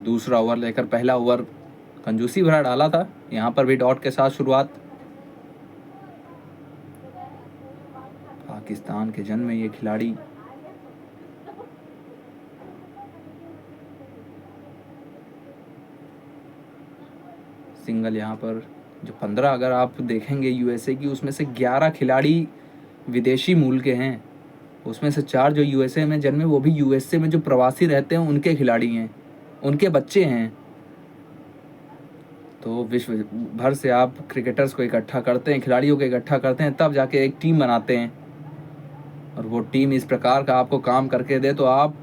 दूसरा ओवर लेकर पहला ओवर कंजूसी भरा डाला था, यहाँ पर भी डॉट के साथ शुरुआत। पाकिस्तान के जन्म में ये खिलाड़ी सिंगल यहाँ पर जो 15 अगर आप देखेंगे यूएसए की, उसमें से 11 खिलाड़ी विदेशी मूल के हैं, उसमें से 4 जो यूएसए में जन्मे, वो भी यूएसए में जो प्रवासी रहते हैं उनके खिलाड़ी हैं, उनके बच्चे हैं। तो विश्व भर से आप क्रिकेटर्स को इकट्ठा करते हैं, खिलाड़ियों को इकट्ठा करते हैं, तब जाके एक टीम बनाते हैं, और वो टीम इस प्रकार का आपको काम करके दे तो आप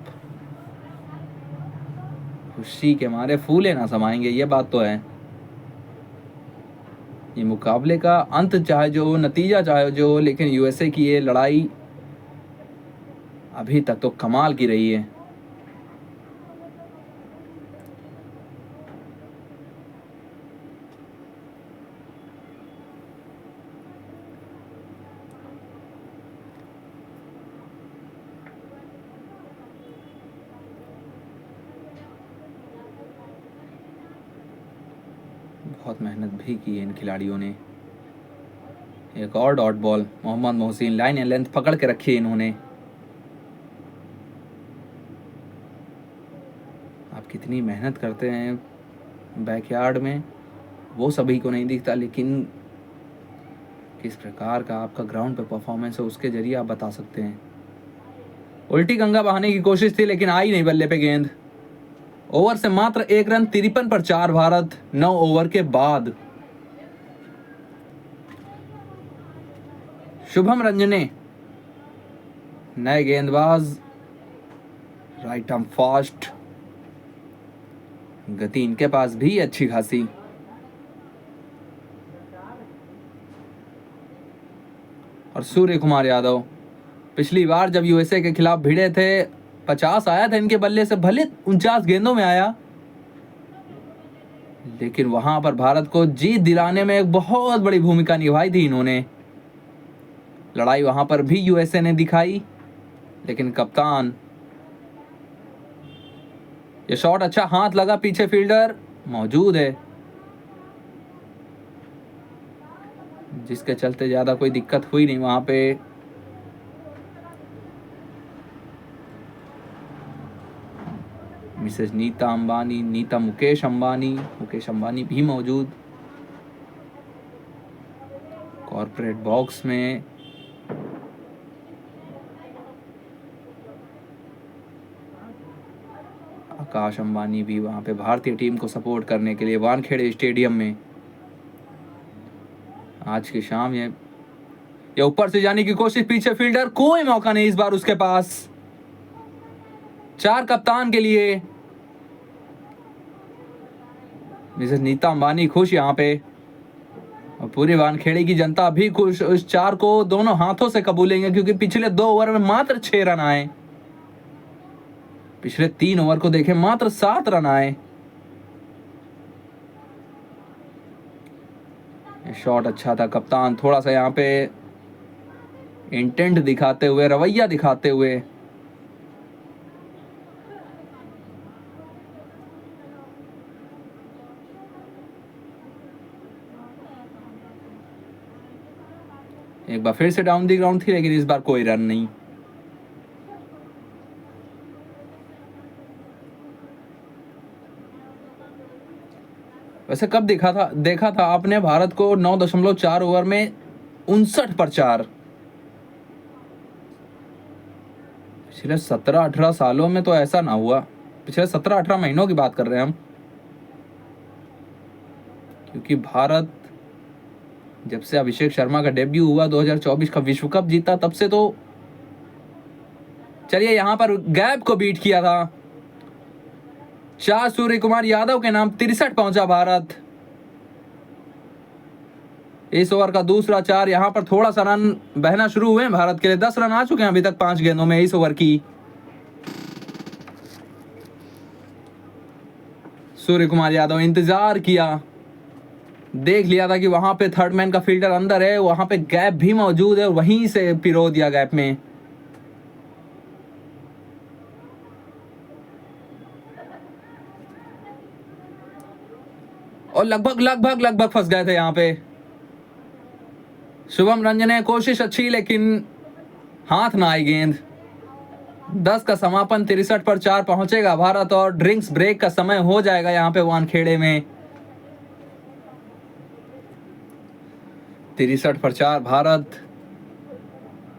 खुशी के मारे फूले ना समाएंगे। ये बात तो है। ये मुकाबले का अंत चाहे जो, नतीजा चाहे जो, लेकिन यूएसए की ये लड़ाई अभी तक तो कमाल की रही है। बहुत मेहनत भी की है इन खिलाड़ियों ने। एक और dot ball, Mohammad Mohsin line and length पकड़ के रखी है इन्होंने। आप कितनी मेहनत करते हैं बैकयार्ड में वो सभी को नहीं दिखता, लेकिन किस प्रकार का आपका ग्राउंड पे परफॉर्मेंस है उसके जरिए आप बता सकते हैं। उल्टी गंगा बहाने की कोशिश थी लेकिन आई नहीं बल्ले पे गेंद। ओवर से मात्र 1 रन, 53 पर 4 भारत 9 ओवर के बाद। शुभम रंजने नए गेंदबाज, राइट आर्म फास्ट, गति इनके पास भी अच्छी खासी। और सूर्य कुमार यादव पिछली बार जब यूएसए के खिलाफ भिड़े थे 50 आया था इनके बल्ले से, भले 49 गेंदों में आया, लेकिन वहां पर भारत को जीत दिलाने में एक बहुत बड़ी भूमिका निभाई थी इन्होंने। लड़ाई वहां पर भी यूएसए ने दिखाई, लेकिन कप्तान, ये शॉट अच्छा हाथ लगा, पीछे फील्डर मौजूद है, जिसके चलते ज्यादा कोई दिक्कत हुई नहीं वहां पे। मिसेज नीता अंबानी, नीता मुकेश अंबानी भी मौजूद कॉर्पोरेट बॉक्स में। आकाश अंबानी भी वहां पे भारतीय टीम को सपोर्ट करने के लिए वानखेड़े स्टेडियम में। आज की शाम ये ऊपर से जाने की कोशिश, पीछे फील्डर, कोई मौका नहीं इस बार उसके पास। 4 कप्तान के लिए। मिसेस नीता अंबानी खुश यहाँ पे, और पूरी वानखेड़े की जनता भी खुश। इस 4 को दोनों हाथों से कबूलेंगे, क्योंकि पिछले 2 ओवर में मात्र 6 रन आए, पिछले 3 ओवर को देखें मात्र 7 रन आए। शॉट अच्छा था, कप्तान थोड़ा सा यहाँ पे इंटेंट दिखाते हुए, रवैया दिखाते हुए, एक बार फिर से डाउन दी ग्राउंड थी, लेकिन इस बार कोई रन नहीं। वैसे कब देखा था आपने भारत को 9.4 ओवर में 59 पर 4? पिछले 17-18 सालों में तो ऐसा ना हुआ। पिछले 17-18 महीनों की बात कर रहे हैं हम, क्योंकि भारत जब से अभिषेक शर्मा का डेब्यू हुआ, 2024 का विश्व कप जीता, तब से तो चलिए यहां पर गैप को बीट किया था। 4 सूर्य कुमार यादव के नाम 63 पहुंचा भारत। इस ओवर का दूसरा 4, यहां पर थोड़ा सा रन बहना शुरू हुए हैं भारत के लिए। 10 रन आ चुके हैं अभी तक 5 गेंदों में इस ओवर की। सूर्य कुमार यादव इंतजार किया, देख लिया था कि वहां पे थर्ड मैन का फील्डर अंदर है, वहां पे गैप भी मौजूद है, वहीं से पिरो दिया गैप में। और लगभग लगभग लगभग फंस गए थे यहाँ पे। शुभम रंजने कोशिश अच्छी, लेकिन हाथ ना आई गेंद। 10 का समापन, 63 पर 4 पहुंचेगा भारत और ड्रिंक्स ब्रेक का समय हो जाएगा यहाँ पे वानखेड़े में। 63 पर 4 भारत।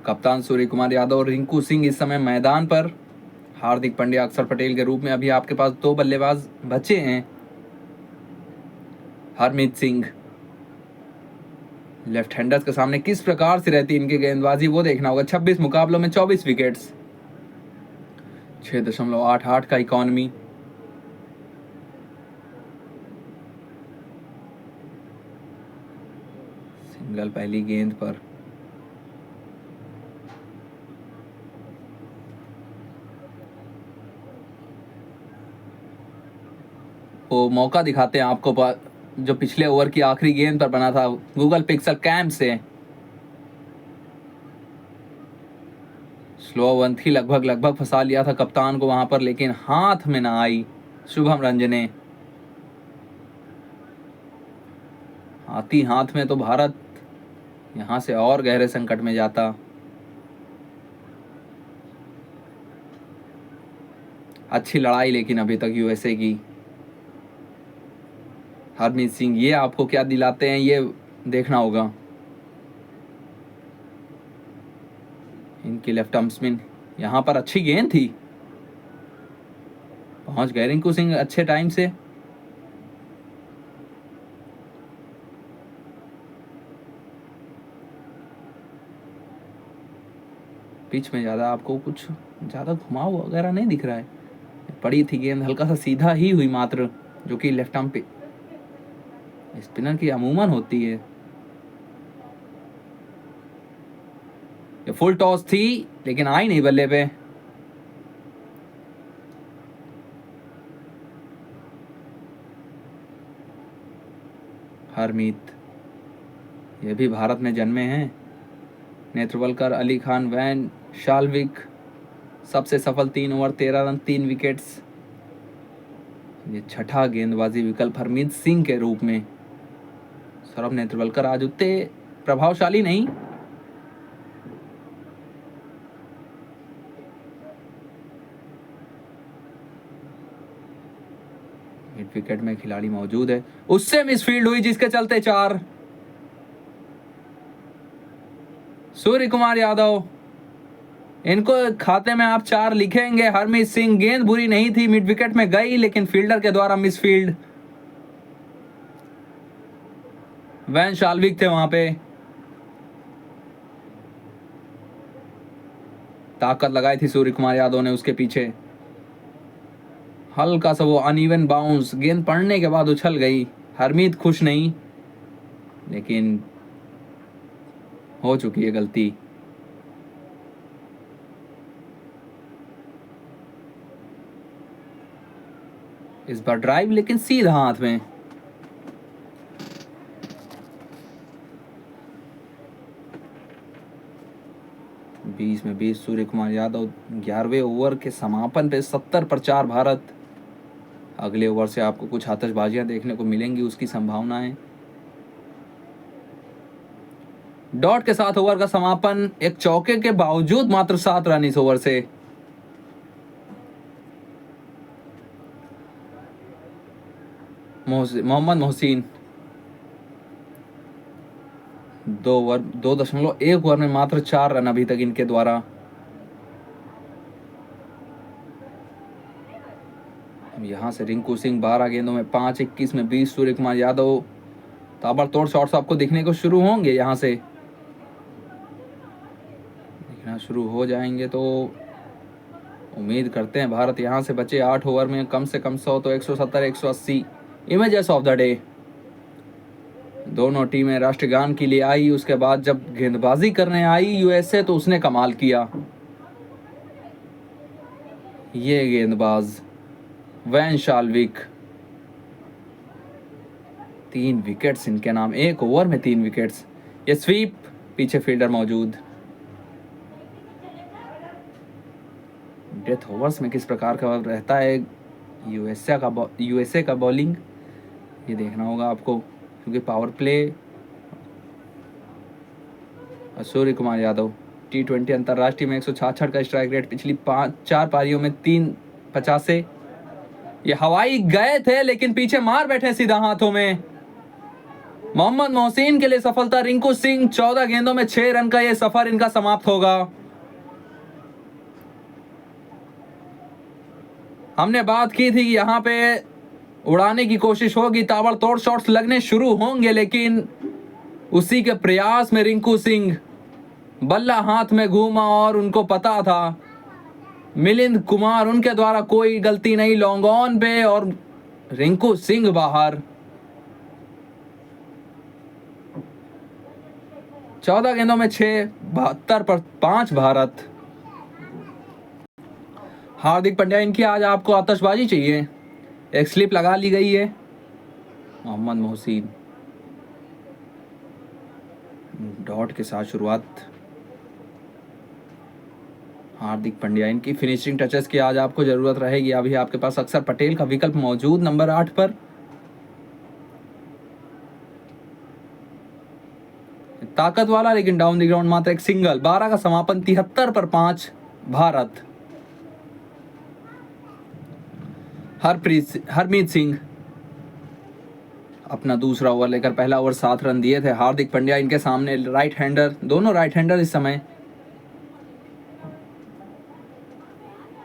कप्तान सूर्य कुमार यादव और रिंकू सिंह इस समय मैदान पर। हार्दिक पांड्या, अक्षर पटेल के रूप में अभी आपके पास 2 बल्लेबाज बचे हैं। हरमीत सिंह लेफ्ट हैंडर्स के सामने किस प्रकार से रहती इनकी गेंदबाजी वो देखना होगा। 26 मुकाबलों में 24 विकेट्स, 6.88 का इकॉनमी। सिंगल पहली गेंद पर। वो मौका दिखाते हैं आपको जो पिछले ओवर की आखिरी गेंद पर बना था गूगल पिक्सल कैम से। स्लो वन थी, लगभग लगभग फंसा लिया था कप्तान को वहां पर, लेकिन हाथ में ना आई शुभम रंजने। आती हाथ में तो भारत यहां से और गहरे संकट में जाता। अच्छी लड़ाई लेकिन अभी तक यूएसए की। हरमीत सिंह ये आपको क्या दिलाते हैं ये देखना होगा। इनकी लेफ्ट आर्म स्पिन, यहां पर अच्छी गेंद थी, पहुंच गए रिंकू सिंह अच्छे टाइम से। पिच में ज्यादा आपको कुछ ज्यादा घुमाव वगैरह नहीं दिख रहा है। पड़ी थी गेंद, हल्का सा सीधा ही हुई मात्र, जो कि लेफ्ट आर्म पे स्पिनर की अमूमन होती है। ये फुल टॉस थी लेकिन आई नहीं बल्ले पे। हरमीत ये भी भारत में जन्मे हैं। नेत्रवलकर, अली खान, वैन शाल्विक सबसे सफल 3 ओवर 13 रन 3 विकेट्स। ये छठा गेंदबाजी विकल्प हरमीत सिंह के रूप में। सौरभ नेत्रवलकर आज उतने प्रभावशाली नहीं। मिड विकेट में खिलाड़ी मौजूद है, उससे मिसफील्ड हुई जिसके चलते 4। सूर्य कुमार यादव, इनको खाते में आप 4 लिखेंगे। हरमीत सिंह, गेंद बुरी नहीं थी, मिड विकेट में गई लेकिन फील्डर के द्वारा मिसफील्ड। वैन शाल्विक थे वहां पे, ताकत लगाई थी सूर्य कुमार यादव ने उसके पीछे। हल्का सा वो अनइवन बाउंस, गेंद पड़ने के बाद उछल गई। हरमीत खुश नहीं, लेकिन हो चुकी है गलती। इस बार ड्राइव लेकिन सीधा हाथ में। बीस में 20 सूर्य कुमार यादव। 11वें ओवर के समापन पे 70 पर 4 भारत। अगले ओवर से आपको कुछ आतशबाजियां देखने को मिलेंगी, उसकी संभावना है। डॉट के साथ ओवर का समापन, एक चौके के बावजूद मात्र 7 रन इस ओवर से। मोहम्मद मोहसिन 2.1 ओवर में मात्र 4 रन अभी तक इनके द्वारा। यहां से रिंकू सिंह 12 गेंदों में 5, 21 में 20। सूर्य कुमार यादव, ताबड़तोड़ शॉट्स आपको दिखने को शुरू होंगे, यहां से दिखना शुरू हो जाएंगे तो उम्मीद करते हैं भारत यहां से बचे। 8 ओवर में कम से कम 100 तो 170, 180। इमेजेस ऑफ द डे, दोनों टीमें राष्ट्रगान के लिए आई। उसके बाद जब गेंदबाजी करने आई यूएसए तो उसने कमाल किया। ये गेंदबाज वैन शाल्विक, 3 विकेट्स इनके नाम, 1 ओवर में 3 विकेट्स। ये स्वीप, पीछे फील्डर मौजूद। डेथ ओवर्स में किस प्रकार का रहता है यूएसए का बॉलिंग, ये देखना होगा आपको, क्योंकि power play Surya Kumar Yadav T20 अंतर्राष्ट्रीय में 166 का स्ट्राइक रेट, पिछली 4 पारियों में 350 से। ये हवाई गए थे लेकिन पीछे मार बैठे सीधा हाथों में। मोहम्मद मोहसिन के लिए सफलता। रिंकू सिंह 14 गेंदों में 6 रन का ये सफर इनका समाप्त होगा। हमने बात की थी कि यहाँ पे उड़ाने की कोशिश होगी, ताबड़तोड़ शॉट्स लगने शुरू होंगे, लेकिन उसी के प्रयास में रिंकू सिंह बल्ला हाथ में घूमा और उनको पता था मिलिंद कुमार उनके द्वारा कोई गलती नहीं लॉन्ग ऑन पे, और रिंकू सिंह बाहर। 14 गेंदों में 6, 72 पर 5 भारत। हार्दिक पांड्या, इनकी आज आपको आतिशबाजी चाहिए। एक स्लिप लगा ली गई है। मोहम्मद मोहसिन डॉट के साथ शुरुआत। हार्दिक पांड्या, इनकी फिनिशिंग टचेस की आज आपको जरूरत रहेगी। अभी आपके पास अक्षर पटेल का विकल्प मौजूद नंबर 8 पर। ताकत वाला लेकिन डाउन द ग्राउंड मात्र एक सिंगल। 12 का समापन। 73 पर 5 भारत। हरमीत सिंह अपना दूसरा ओवर लेकर पहला ओवर 7 रन दिए थे। हार्दिक पांड्या इनके सामने राइट हैंडर, दोनों राइट हैंडर इस समय।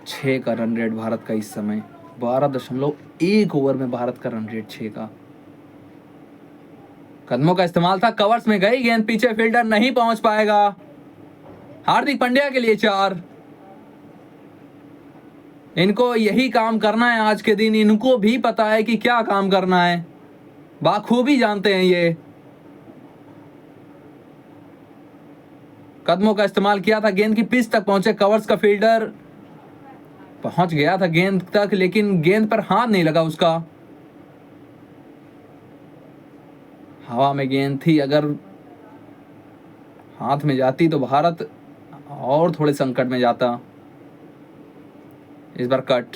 6 का रन रेट भारत का इस समय। 12.1 ओवर में भारत का रन रेट 6 का। कदमों का इस्तेमाल था, कवर्स में गई गेंद, पीछे फील्डर नहीं पहुंच पाएगा। हार्दिक पांड्या के लिए 4। इनको यही काम करना है आज के दिन। इनको भी पता है कि क्या काम करना है, बाखूबी जानते हैं ये। कदमों का इस्तेमाल किया था, गेंद की पिच तक पहुंचे, कवर्स का फील्डर पहुंच गया था गेंद तक, लेकिन गेंद पर हाथ नहीं लगा उसका। हवा में गेंद थी, अगर हाथ में जाती तो भारत और थोड़े संकट में जाता। इस बार कट,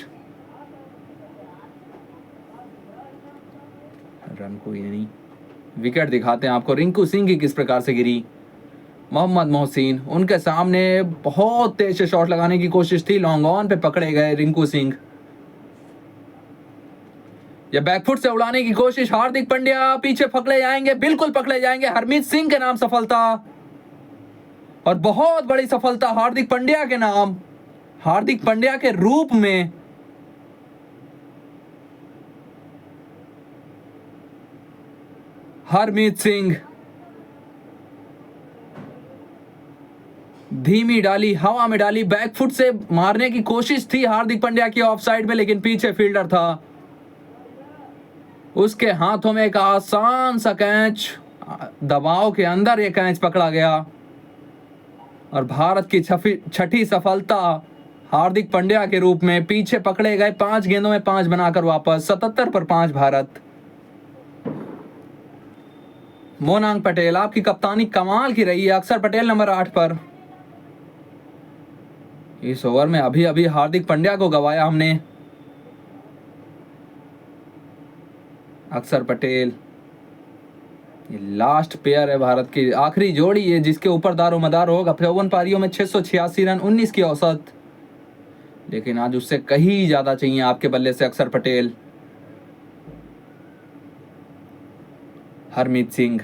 रन कोई नहीं। विकेट दिखाते हैं आपको। रिंकू सिंह की किस प्रकार से गिरी। मोहम्मद मोहसिन उनके सामने बहुत तेज से शॉट लगाने की कोशिश थी, लॉन्ग ऑन पे पकड़े गए रिंकू सिंह। या बैकफुट से उड़ाने की कोशिश। हार्दिक पांड्या पीछे पकड़े जाएंगे, बिल्कुल पकड़े जाएंगे। हरमीत सिंह के नाम सफलता, और बहुत बड़ी सफलता हार्दिक पांड्या के नाम। हार्दिक पांड्या के रूप में हरमीत सिंह धीमी डाली, हवा में डाली, बैकफुट से मारने की कोशिश थी हार्दिक पांड्या की ऑफ साइड में, लेकिन पीछे फील्डर था, उसके हाथों में एक आसान सा कैच, दबाव के अंदर ये कैच पकड़ा गया। और भारत की छठी सफलता हार्दिक पांड्या के रूप में। पीछे पकड़े गए, 5 गेंदों में 5 बनाकर वापस। 77 पर 5 भारत। मोनांग पटेल, आपकी कप्तानी कमाल की रही है। अक्षर पटेल नंबर 8 पर। इस ओवर में अभी अभी हार्दिक पांड्या को गवाया हमने। अक्षर पटेल, ये लास्ट पेयर है भारत की, आखिरी जोड़ी है जिसके ऊपर दारोमदार होगा। 54 पारियों में 686 रन, 19 की औसत, लेकिन आज उससे कहीं ज्यादा चाहिए आपके बल्ले से अक्षर पटेल। हरमीत सिंह,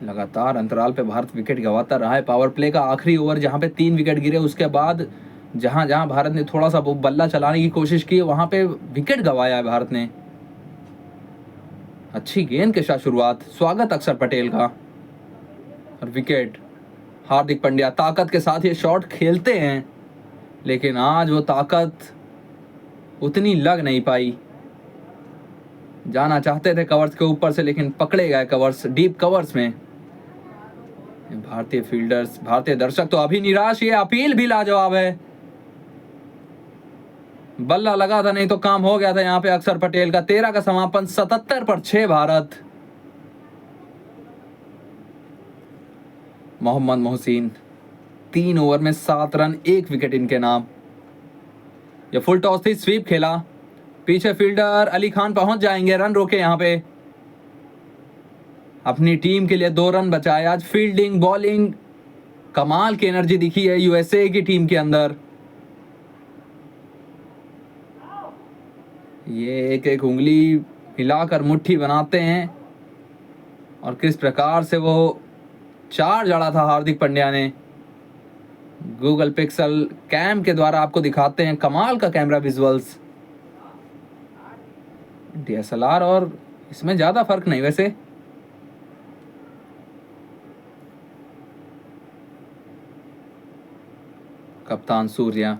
लगातार अंतराल पे भारत विकेट गंवाता रहा है। पावर प्ले का आखिरी ओवर जहां पे 3 विकेट गिरे, उसके बाद जहां जहां भारत ने थोड़ा सा बल्ला चलाने की कोशिश की, वहां पे विकेट गंवाया है भारत ने। अच्छी गेंद के साथ शुरुआत, स्वागत अक्षर पटेल का, और विकेट। हार्दिक पांड्या ताकत के साथ ये शॉट खेलते हैं, लेकिन आज वो ताकत उतनी लग नहीं पाई। जाना चाहते थे कवर्स के ऊपर से, लेकिन पकड़े गए कवर्स, डीप कवर्स में। भारतीय फील्डर्स, भारतीय दर्शक तो अभी निराश। ये अपील भी लाजवाब है। बल्ला लगा था, नहीं तो काम हो गया था यहाँ पे अक्षर पटेल का। 13 का समापन। 77 पर 6 भारत। मोहम्मद मोहसिन 3 ओवर में 7 रन, 1 विकेट इनके नाम। ये फुल टॉस थी, स्वीप खेला। पीछे फील्डर अली खान पहुंच जाएंगे, रन रोके यहां पे। अपनी टीम के लिए 2 रन बचाए। आज फील्डिंग बॉलिंग कमाल की एनर्जी दिखी है यूएसए की टीम के अंदर। ये एक एक उंगली हिलाकर मुट्ठी बनाते हैं और किस प्रकार से वो 4 जड़ा था हार्दिक पांड्या ने। गूगल पिक्सल कैम के द्वारा आपको दिखाते हैं, कमाल का कैमरा विजुअल्स। डीएसएलआर और इसमें ज्यादा फर्क नहीं वैसे। कप्तान सूर्या,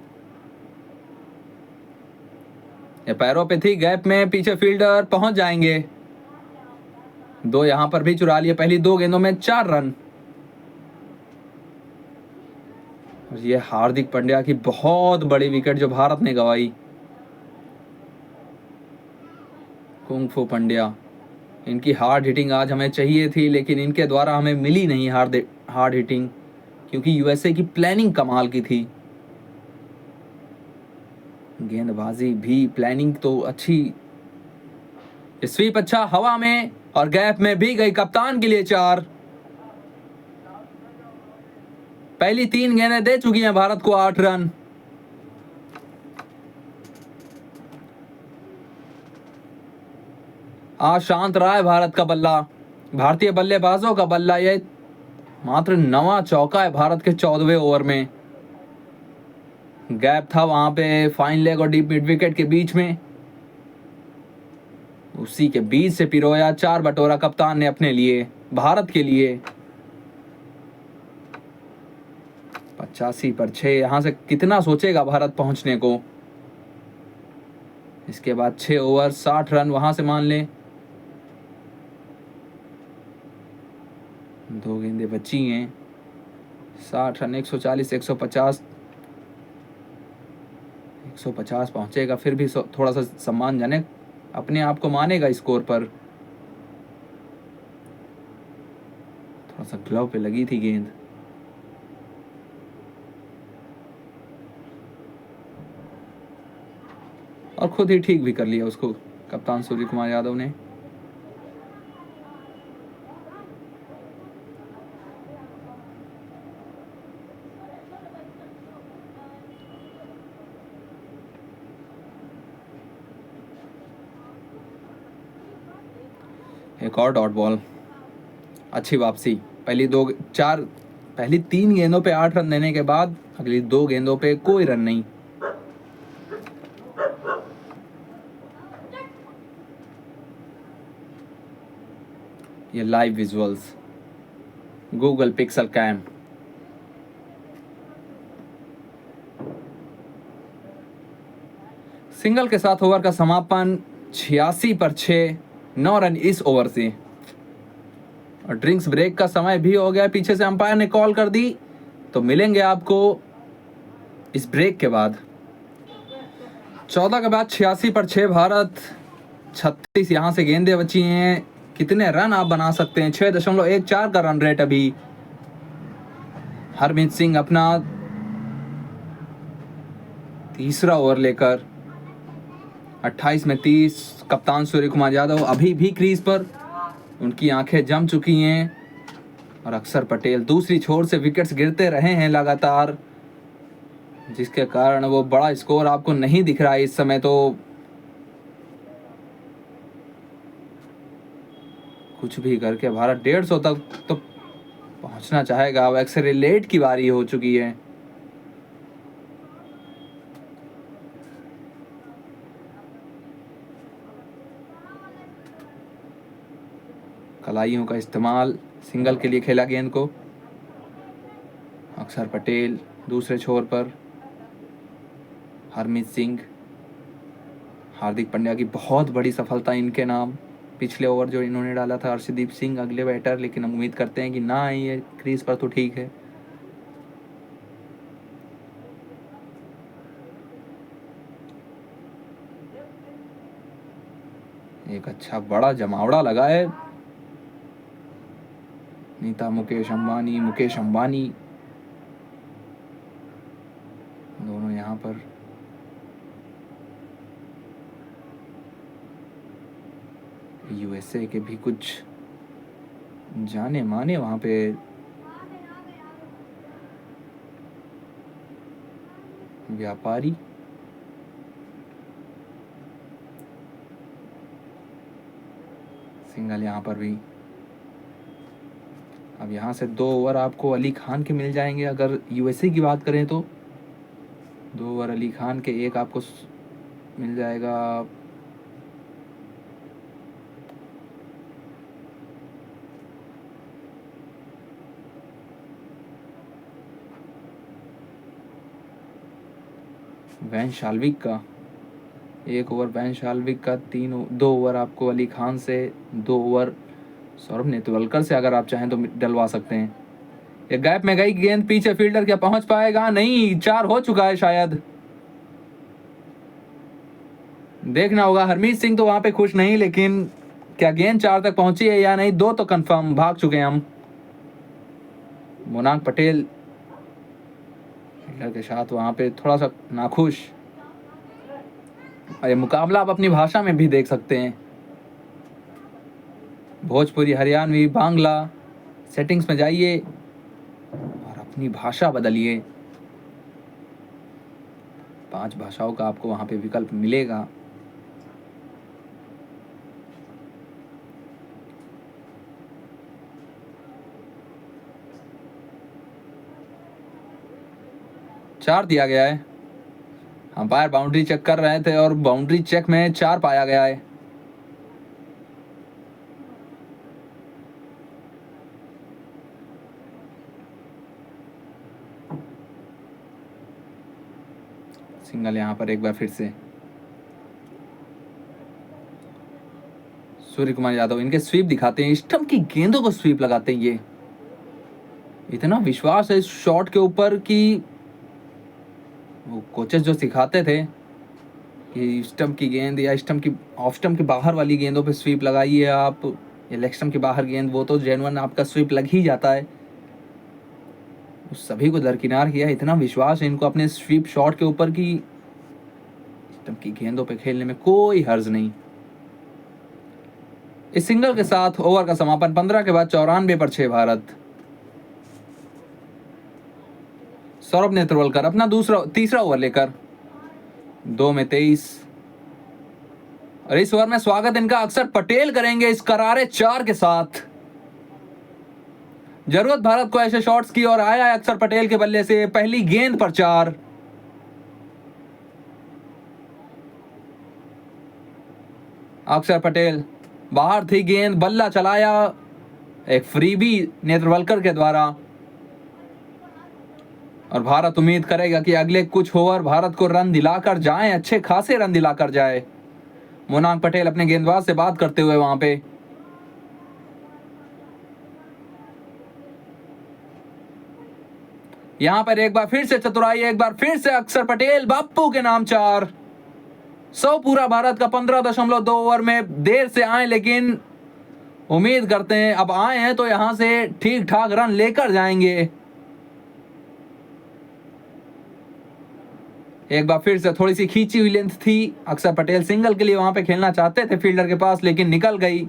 ये पैरों पे थी, गैप में, पीछे फील्डर पहुंच जाएंगे। 2 यहां पर भी चुरा लिए। पहली 2 गेंदों में 4 रन। और ये हार्दिक पांड्या की बहुत बड़ी विकेट जो भारत ने गंवाई। कुंग-फू पांड्या, इनकी हार्ड हिटिंग आज हमें चाहिए थी, लेकिन इनके द्वारा हमें मिली नहीं हार्ड हिटिंग, क्योंकि यूएसए की प्लानिंग कमाल की थी। गेंदबाजी भी, प्लानिंग तो अच्छी। स्वीप अच्छा हवा में और गैप में भी गई। कप्तान के लिए 4। पहली 3 गेंदें दे चुकी हैं भारत को 8 रन। आज शांत रहा है भारत का बल्ला, भारतीय बल्लेबाजों का बल्ला। ये मात्र 9वां चौका है भारत के 14वें ओवर में। गैप था वहां पे फाइन लेग और डीप मिड विकेट के बीच में, उसी के बीच से पिरोया 4 बटोरा कप्तान ने अपने लिए, भारत के लिए। 85 पर 6, यहां से कितना सोचेगा भारत पहुंचने को। इसके बाद 6 ओवर 60 रन वहां से मान लें। 2 गेंदें बची हैं। 60 रन, 140, 150 पहुंचेगा, फिर भी थोड़ा सा सम्मानजनक अपने आप को मानेगा स्कोर पर। थोड़ा सा ग्लव पे लगी थी गेंद। और खुद ही ठीक भी कर लिया उसको कप्तान सूर्य कुमार यादव ने। एक और डॉट बॉल, अच्छी वापसी। पहली 3 गेंदों पे 8 रन देने के बाद अगली 2 गेंदों पे कोई रन नहीं। ये live visuals Google Pixel cam. Single के साथ ओवर का समापन 86 पर 6, 9 रन इस ओवर से। और ड्रिंक्स ब्रेक का समय भी हो गया, पीछे से अंपायर ने कॉल कर दी, तो मिलेंगे आपको इस ब्रेक के बाद। 14 के बाद 86 पर 6 भारत, 36 यहां से गेंदें बची हैं। कितने रन आप बना सकते हैं? 6.14 का रन रेट अभी। हरमीत सिंह अपना तीसरा ओवर लेकर 28 में 30। कप्तान सूर्य कुमार यादव अभी भी क्रीज पर, उनकी आंखें जम चुकी हैं। और अक्षर पटेल दूसरी छोर से विकेट्स गिरते रहे हैं लगातार, जिसके कारण वो बड़ा स्कोर आपको नहीं दिख रहा है इस समय। तो कुछ भी करके भारत 150 तक तो पहुंचना चाहेगा। अब एक्सेलेरेट की बारी हो चुकी है। कलाइयों का इस्तेमाल, सिंगल के लिए खेला गेंद को। अक्षर पटेल दूसरे छोर पर, हरमीत सिंह। हार्दिक पांड्या की बहुत बड़ी सफलता इनके नाम। पिछले ओवर जो इन्होंने डाला था अर्शदीप सिंह अगले बैटर, लेकिन हम उम्मीद करते हैं कि ना आए ये क्रीज पर तो ठीक है। एक अच्छा बड़ा जमावड़ा लगा है। नीता मुकेश अंबानी दोनों यहाँ पर। यूएसए के भी कुछ जाने माने वहाँ पे व्यापारी सिंगल यहाँ पर भी। अब यहाँ से 2 ओवर आपको अली खान के मिल जाएंगे। अगर यूएसए की बात करें तो 2 ओवर अली खान के, एक आपको मिल जाएगा वैन शाल्विक का। 1 ओवर वैन शाल्विक का, 2 ओवर आपको अली खान से, 2 ओवर सौरभ नेतवलकर से अगर आप चाहें तो डलवा सकते हैं। एक गैप में गई गेंद, पीछे फील्डर क्या पहुंच पाएगा? नहीं, 4 हो चुका है शायद। देखना होगा। हरमीत सिंह तो वहां पे खुश नहीं, लेकिन क्या गेंद 4 तक पहुंची है या नहीं? 2 तो कंफर्म, भाग चुके हैं हम। मोनांक पटेल फील्डर के साथ वहां पे थोड़ा सा नाखुश। और ये मुकाबला आप अपनी भाषा में भी देख सकते हैं, भोजपुरी, हरियाणवी, बांग्ला। सेटिंग्स में जाइए और अपनी भाषा बदलिए। 5 भाषाओं का आपको वहां पे विकल्प मिलेगा। चार दिया गया है। अंपायर बाउंड्री चेक कर रहे थे और बाउंड्री चेक में 4 पाया गया है। सिंगल यहां पर एक बार फिर से। सूर्य कुमार यादव इनके स्वीप दिखाते हैं, स्टंप की गेंदों को स्वीप लगाते हैं। ये इतना विश्वास है इस शॉट के ऊपर कि वो कोचेस जो सिखाते थे कि स्टंप की गेंद या स्टंप की ऑफ स्टंप के बाहर वाली गेंदों पे स्वीप लगाइए आप, या लेग स्टंप के बाहर गेंद, वो तो जेन्युइन आपका स्वीप लग ही जाता है। उस सभी को दरकिनार किया। इतना विश्वास है इनको अपने स्वीप शॉट के ऊपर कि स्टंप की गेंदों पे खेलने में कोई हर्ज नहीं। इस सिंगल के साथ ओवर का समापन 15 के बाद 94 पर 6 भारत। सौरभ नेत्रवलकर अपना तीसरा ओवर लेकर 2 में 23। और इस ओवर में स्वागत इनका अक्षर पटेल करेंगे इस करारे 4 के साथ। जरूरत भारत को ऐसे शॉट्स की और आया है अक्षर पटेल के बल्ले से पहली गेंद पर 4। अक्षर पटेल बाहर थी गेंद, बल्ला चलाया, एक फ्रीबी नेत्रवलकर के द्वारा। और भारत उम्मीद करेगा कि अगले कुछ ओवर भारत को रन दिलाकर जाएं, अच्छे खासे रन दिलाकर जाए। मोनांक पटेल अपने गेंदबाज से बात करते हुए वहां पे। यहां पर एक बार फिर से चतुराई, एक बार फिर से अक्षर पटेल, बाप्पू के नाम 4। 100 पूरा भारत का 15.2 ओवर में देर से आए, लेकिन उम्मीद करते हैं अब आए हैं तो यहां से ठीक ठाक रन लेकर जाएंगे। एक बार फिर से थोड़ी सी खींची हुई लेंथ थी। अक्षर पटेल सिंगल के लिए वहां पे खेलना चाहते थे फील्डर के पास, लेकिन निकल गई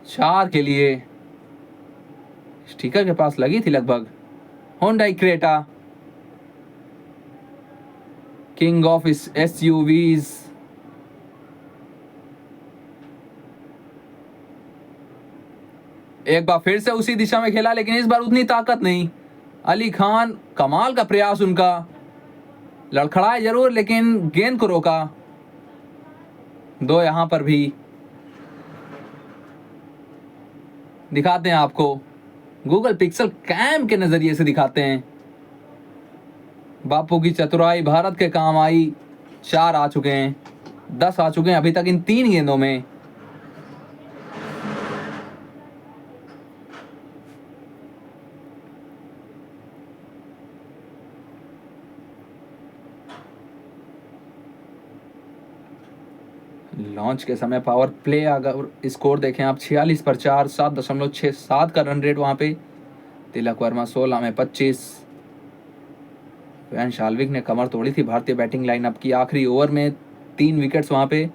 4 के लिए। स्टिकर के पास लगी थी लगभग। Hyundai Creta, king of SUVs. एक बार फिर से उसी दिशा में खेला, लेकिन इस बार उतनी ताकत नहीं। अली खान, कमाल का प्रयास उनका, लड़खड़ाए जरूर लेकिन गेंद को रोका। 2 यहां पर भी दिखाते हैं आपको, गूगल पिक्सल कैम के नजरिए से दिखाते हैं। बापू की चतुराई भारत के काम आई। 4 आ चुके हैं, 10 आ चुके हैं अभी तक इन 3 गेंदों में। लॉन्च के समय पावर प्ले अगर स्कोर देखें आप 46 पर 4, 7.67 का रन रेट वहां पे। तिलक वर्मा 16 में 25। वैन शाल्विक ने कमर तोड़ी थी भारतीय बैटिंग लाइनअप की। आखिरी ओवर में 3 विकेट्स वहां पे।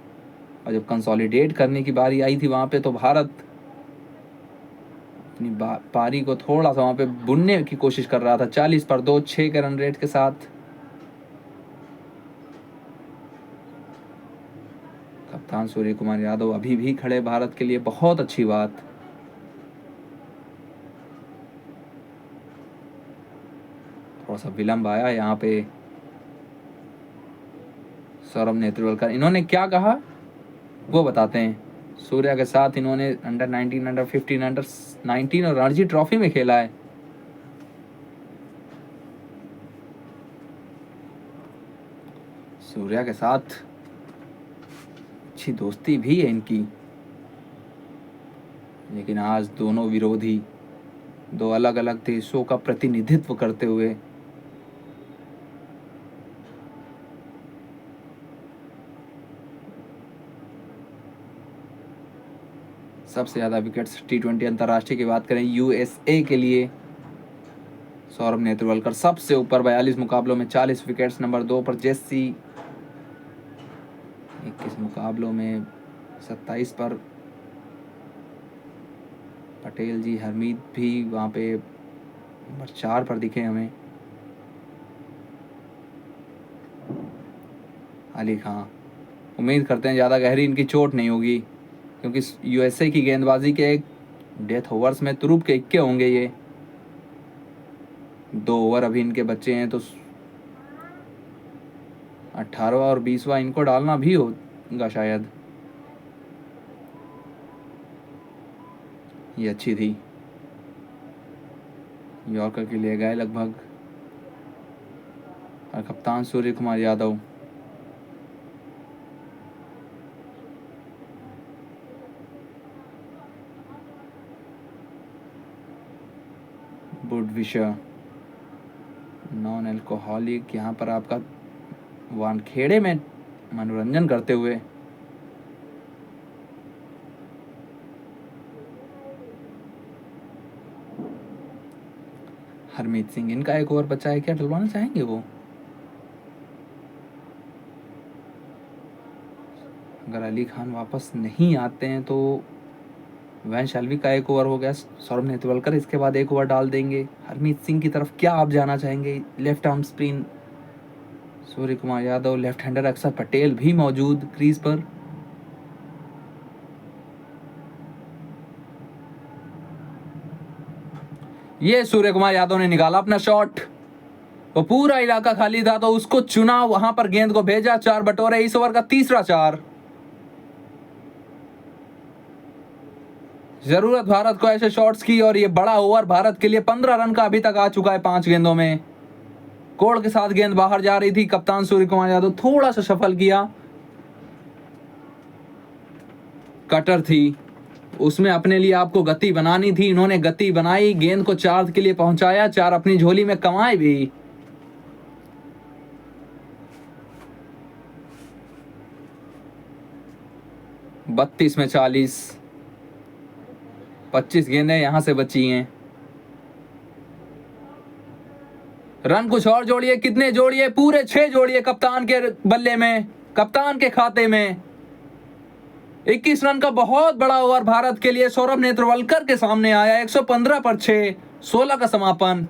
और जब कंसोलिडेट करने की बारी आई थी वहाँ पे, तो भारत अपनी पारी को थोड़ा सा वहाँ पे बुनने की कोशिश कर रहा था। 40 पर 2, 6 के रन रेट के साथ। कप्तान सूर्य कुमार यादव अभी भी खड़े भारत के लिए, बहुत अच्छी बात। थोड़ा सा विलंब आया यहाँ पे। सौरभ नेत्रवलकर, इन्होंने क्या कहा वो बताते हैं। सूर्या के साथ इन्होंने अंडर-19, अंडर-15, अंडर-19 और रणजी ट्रॉफी में खेला है। सूर्या के साथ अच्छी दोस्ती भी है इनकी, लेकिन आज दोनों विरोधी, दो अलग अलग देशों का प्रतिनिधित्व करते हुए सबसे ज़्यादा विकेट्स T20 अंतर्राष्ट्रीय की बात करें USA के लिए सौरभ नेत्रवलकर सबसे ऊपर 42 मुकाबलों में 40 विकेट्स। नंबर 2 पर जेसी 21 मुकाबलों में 27 पर। पटेल जी, हरमीत भी वहाँ पे नंबर 4 पर दिखे हमें। अली खां, उम्मीद करते हैं ज़्यादा गहरी इनकी चोट नहीं होगी, क्योंकि USA की गेंदबाजी के डेथ ओवर्स में तुरुप के 21 होंगे। ये 2 ओवर अभी इनके बच्चे हैं, तो 18वां और 20वां इनको डालना भी होगा शायद। ये अच्छी थी, यॉर्कर के लिए गए लगभग। और कप्तान सूर्य कुमार यादव, बुडविशर नॉन एल्कोहलिक, यहाँ पर आपका वानखेड़े में मनोरंजन करते हुए। हरमीत सिंह, इनका एक ओवर बचा है, क्या डलवाना चाहेंगे वो? अगर अली खान वापस नहीं आते हैं तो वैशालवी का एक ओवर हो गया। सौरभ नेत्रवलकर इसके बाद एक ओवर डाल देंगे। हरमीत सिंह की तरफ क्या आप जाना चाहेंगे? Left arm spin Surya Kumar Yadav, left hander अक्षर पटेल भी मौजूद क्रीज पर। ये सूर्य कुमार यादव ने निकाला अपना शॉट, वो पूरा इलाका खाली था तो उसको चुना, वहां पर गेंद को भेजा। 4 बटोरे, इस ओवर का तीसरा 4। जरूरत भारत को ऐसे शॉट्स की, और ये बड़ा ओवर भारत के लिए 15 रन का अभी तक आ चुका है 5 गेंदों में। कोड़ के साथ गेंद बाहर जा रही थी, कप्तान सूर्य कुमार यादव थोड़ा सा सफल किया। कटर थी, उसमें अपने लिए आपको गति बनानी थी, इन्होंने गति बनाई, गेंद को 4 के लिए पहुंचाया, 4 अपनी झोली में कमाए भी। बत्तीस में 40, 25 गेंदें यहां से बची हैं। रन कुछ और जोड़िए, कितने जोड़िए? पूरे 6 जोड़िए कप्तान के बल्ले में, कप्तान के खाते में। 21 रन का बहुत बड़ा ओवर भारत के लिए सौरभ नेत्रवलकर के सामने आया। 115 पर 6, 16 का समापन।